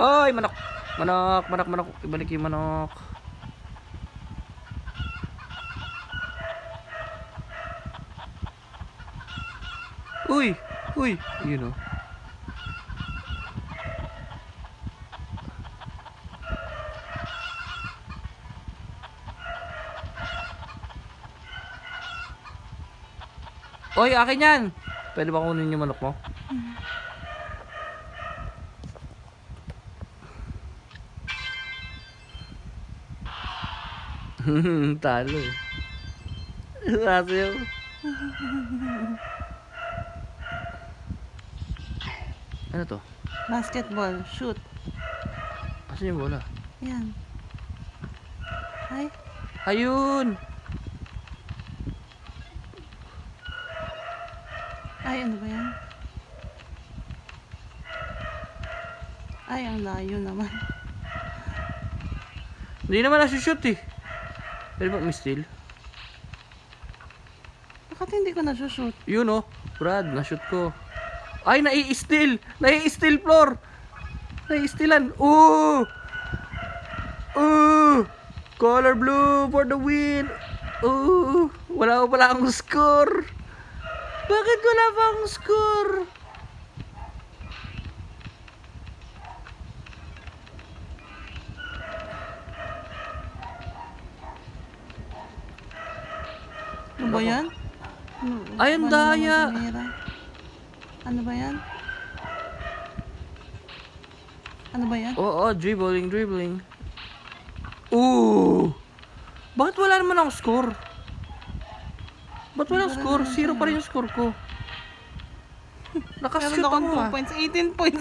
Ay, manok. Manok, manok, manok. Ibalik yung manok. Uy, uy. Yun o. Oy, akin yan. Pwede ba kunin yung manok mo? Talo eh. Sasayaw. Ano to? Basketball, shoot. Asan yung bola? Yan. Ay, Ayun! ay, ano ba yan? Ay, ang layo naman. Hindi naman nasushoot eh. Pwede ba umistil? Bakit hindi ko nasushoot? Yun oh. Brad, nashoot ko. Ay, nai-steal! Nai-steal floor! Nai-stealan! Ooh! Ooh! Color blue for the win! Ooh! Wala ko pala akong score! Bakit wala pa akong score? Ano ba yan? Ay, ang Ano naman daya! tumira? Ano ba yan? Ano ba yan? Oo, dribbling, dribbling. Ooh! Bakit wala naman akong score? Ba't walang score? 0 pa rin yung score ko. Nakashoot Meron akong ako. 2 points, 18 points.